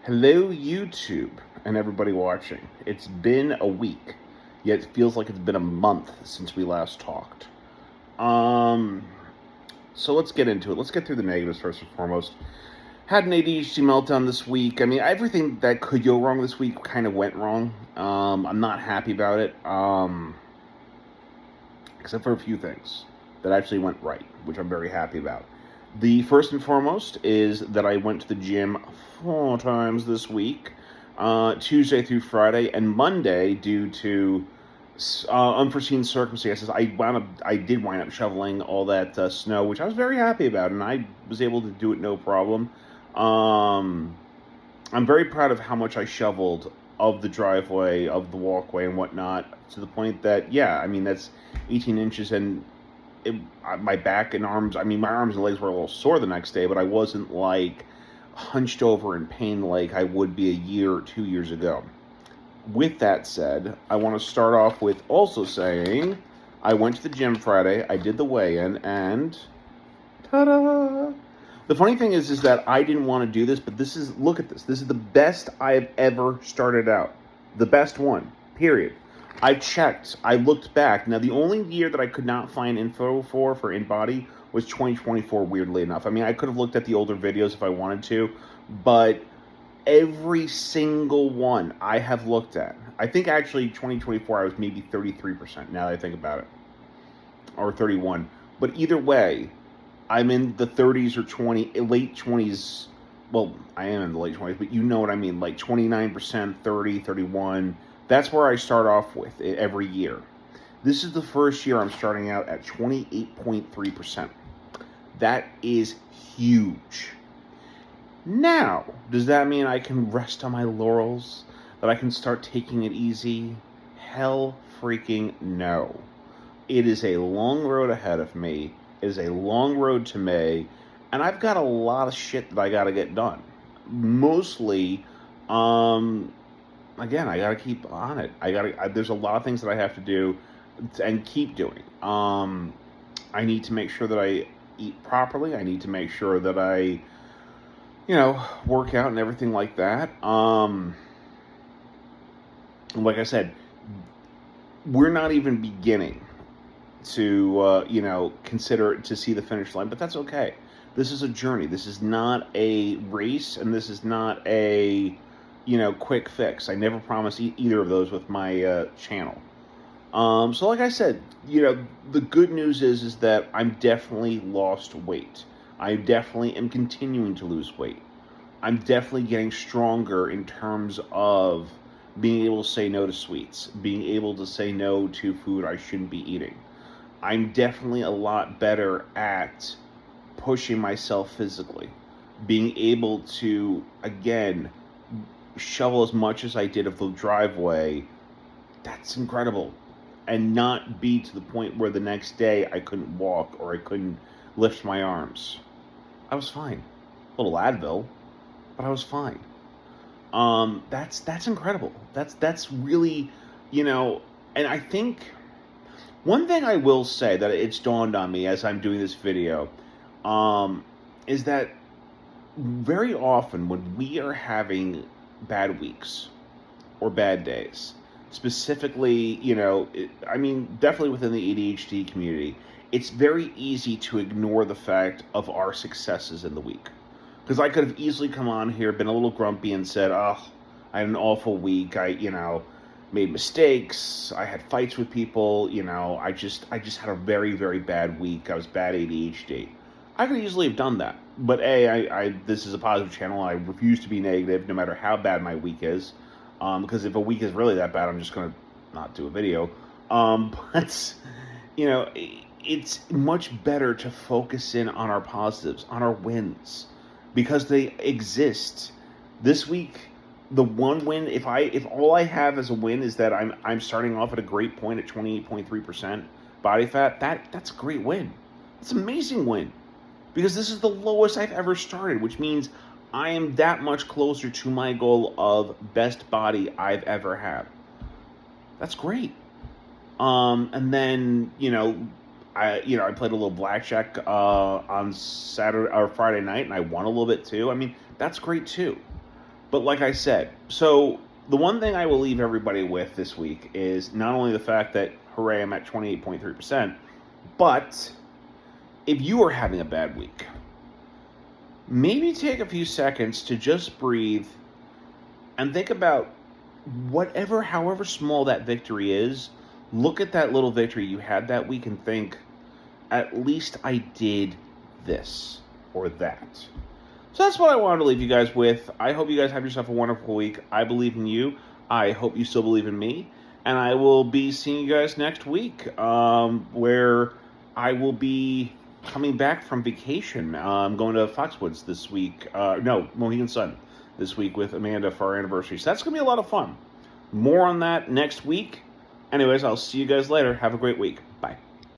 Hello, YouTube, and everybody watching. It's been a week, yet it feels like it's been a month since we last talked. Um, so let's get into it. Let's get through the negatives first and foremost. Had an ADHD meltdown this week. I mean, everything that could go wrong this week kind of went wrong. I'm not happy about it, except for a few things that actually went right, which I'm very happy about. The first and foremost is that I went to the gym 4 times this week, Tuesday through Friday, and Monday, due to unforeseen circumstances, I did wind up shoveling all that snow, which I was very happy about, and I was able to do it no problem. Um, I'm very proud of how much I shoveled of the driveway, of the walkway, and whatnot, to the point that, yeah, I mean, that's 18 inches, and my back and arms, I mean, my arms and legs were a little sore the next day, but I wasn't, like, hunched over in pain like I would be a year or 2 years ago. With that said, I want to start off with also saying I went to the gym Friday, I did the weigh-in, and ta-da! The funny thing is that I didn't want to do this, but look at this. This is the best I've ever started out. The best one, period. I checked. I looked back. Now, the only year that I could not find info for InBody was 2024, weirdly enough. I mean, I could have looked at the older videos if I wanted to, but every single one I have looked at. I think actually 2024 I was maybe 33% now that I think about it, or 31. But either way, I'm in the 30s or late 20s. Well, I am in the late 20s, but you know what I mean, like 29%, 30, 31. That's where I start off with every year. This is the first year I'm starting out at 28.3%. That is huge. Now, does that mean I can rest on my laurels? That I can start taking it easy? Hell freaking no. It is a long road ahead of me. It is a long road to May. And I've got a lot of shit that I got to get done. Mostly, again, I got to keep on it. There's a lot of things that I have to do and keep doing. I need to make sure that I eat properly. I need to make sure that I work out and everything like that. Like I said, we're not even beginning to, consider it to see the finish line, but that's okay. This is a journey. This is not a race, and this is not a, quick fix. I never promise either of those with my channel. So like I said, the good news is that I'm definitely lost weight. I definitely am continuing to lose weight. I'm definitely getting stronger in terms of being able to say no to sweets, being able to say no to food I shouldn't be eating. I'm definitely a lot better at pushing myself physically, being able to, again, shovel as much as I did of the driveway. That's incredible. And not be to the point where the next day I couldn't walk or I couldn't lift my arms. I was fine. A little Advil, but I was fine. That's incredible. That's really, and I think one thing I will say that it's dawned on me as I'm doing this video, is that very often when we are having bad weeks or bad days, specifically, definitely within the ADHD community, it's very easy to ignore the fact of our successes in the week. Because I could have easily come on here, been a little grumpy, and said, oh, I had an awful week. I made mistakes. I had fights with people. I just had a very, very bad week. I was bad ADHD. I could easily have done that. But this is a positive channel. I refuse to be negative, no matter how bad my week is. Because if a week is really that bad, I'm just going to not do a video. But, it's much better to focus in on our positives, on our wins, because they exist. This week, the one win, if all I have as a win is that I'm starting off at a great point at 28.3% body fat, that's a great win. It's an amazing win, because this is the lowest I've ever started, which means I am that much closer to my goal of best body I've ever had. That's great. And then, I played a little blackjack on Saturday or Friday night, and I won a little bit too. I mean, that's great too. But like I said, so the one thing I will leave everybody with this week is not only the fact that, hooray, I'm at 28.3%, but if you are having a bad week, maybe take a few seconds to just breathe and think about whatever, however small that victory is. Look at that little victory you had that week and think, at least I did this or that. So that's what I wanted to leave you guys with. I hope you guys have yourself a wonderful week. I believe in you. I hope you still believe in me. And I will be seeing you guys next week, where I will be coming back from vacation. I'm going to Foxwoods this week. No, Mohegan Sun this week with Amanda for our anniversary. So that's going to be a lot of fun. More on that next week. Anyways, I'll see you guys later. Have a great week. Bye.